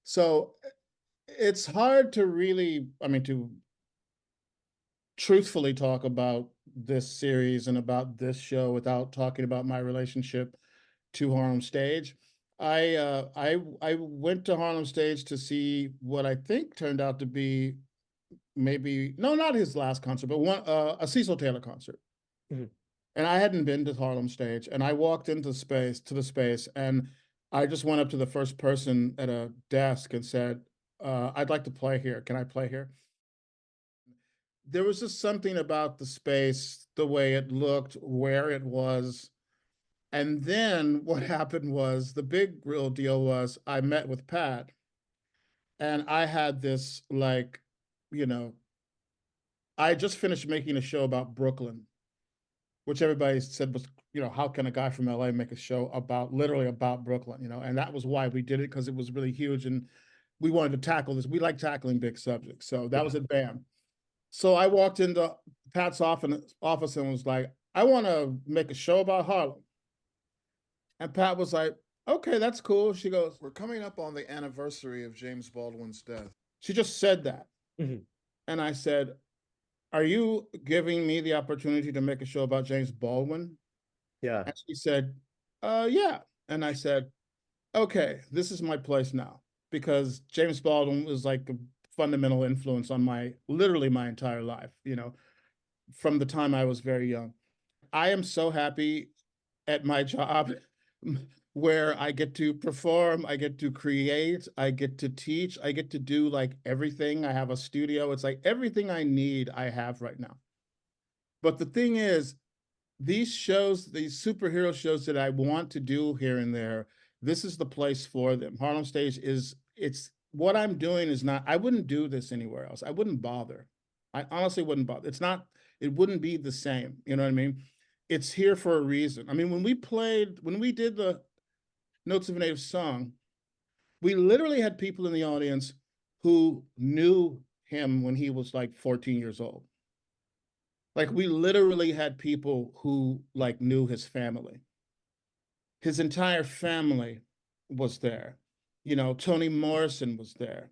So it's hard to really, I mean, to truthfully talk about this series and about this show without talking about my relationship to Harlem Stage. I went to Harlem Stage to see what I think turned out to be maybe no, not his last concert, but one a Cecil Taylor concert. Mhm. And I hadn't been to Harlem Stage, and I walked into space to the space, and I just went up to the first person at a desk and said, "I'd like to play here. Can I play here?" There was just something about the space, the way it looked, where it was. And then what happened was the big real deal was I met with Pat, and I had this like, you know, I just finished making a show about Brooklyn, which everybody said was, how can a guy from LA make a show about literally about Brooklyn, and that was why we did it, because it was really huge and we wanted to tackle this. We like tackling big subjects. So that was Yeah. at BAM. So I walked into Pat's office and was like, I want to make a show about Harlem. And Pat was like, okay, that's cool. She goes, we're coming up on the anniversary of James Baldwin's death. She just said that. Mhm. And I said, are you giving me the opportunity to make a show about James Baldwin? Yeah. And she said, yeah. And I said, okay, this is my place now, because James Baldwin was like a fundamental influence on literally my entire life, from the time I was very young. I am so happy at my job where I get to perform, I get to create, I get to teach, I get to do like everything. I have a studio. It's like everything I need, I have right now. But the thing is, these shows, these superhero shows that I want to do here and there, this is the place for them. Harlem Stage it's what I'm doing is not, I wouldn't do this anywhere else. I wouldn't bother. I honestly wouldn't bother. It wouldn't be the same. You know what I mean? It's here for a reason. I mean, when we did the Notes of a Native Song, we literally had people in the audience who knew him when he was like 14 years old. Like we literally had people who like knew his family. His entire family was there. Toni Morrison was there.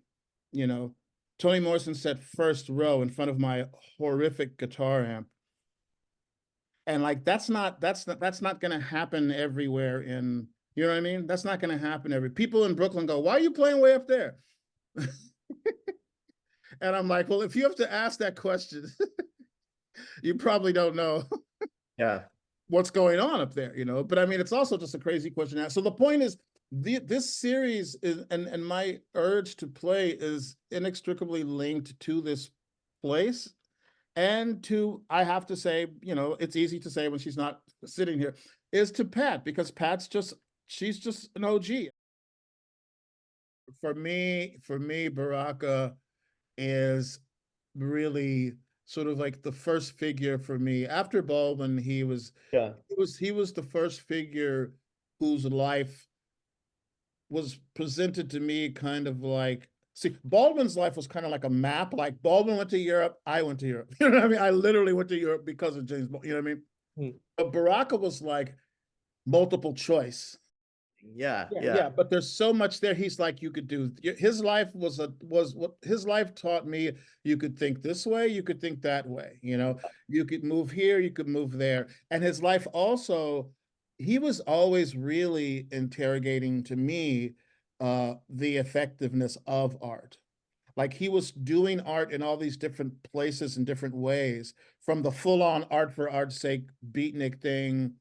You know, Toni Morrison sat first row in front of my horrific guitar amp. And like that's not gonna happen everywhere you know what I mean? That's not gonna happen people in Brooklyn go, why are you playing way up there? And I'm like, well, if you have to ask that question, you probably don't know Yeah. what's going on up there, But I mean, it's also just a crazy question to ask. So the point is, this series is, and my urge to play is inextricably linked to this place, and to, I have to say, it's easy to say when she's not sitting here, is to Pat, because she's just an OG. For me, Baraka is really sort of like the first figure for me. After Baldwin, Yeah. he was the first figure whose life was presented to me kind of like, see, Baldwin's life was kind of like a map. Like Baldwin went to Europe, I went to Europe. You know what I mean? I literally went to Europe because of James Baldwin. You know what I mean? Mm. But Baraka was like multiple choice. Yeah. Yeah, Yeah. yeah, but there's so much there. He's like, you could do. His life was what his life taught me. You could think this way, you could think that way. You could move here, you could move there. And his life also, he was always really interrogating to me the effectiveness of art. Like he was doing art in all these different places in different ways, from the full-on art for art's sake beatnik thing,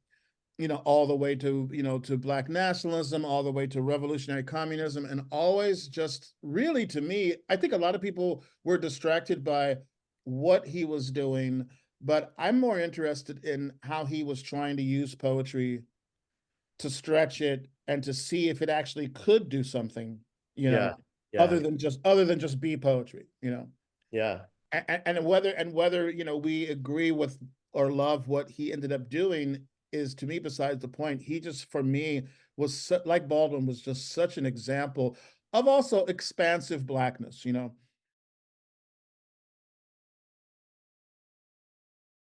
all the way to, to Black nationalism, all the way to revolutionary communism, and always just really, to me, I think a lot of people were distracted by what he was doing, but I'm more interested in how he was trying to use poetry to stretch it and to see if it actually could do something, you know, Yeah. Yeah. other than just be poetry. Yeah. And whether we agree with or love what he ended up doing is, to me, besides the point. He just, for me, was like Baldwin was just such an example of also expansive blackness.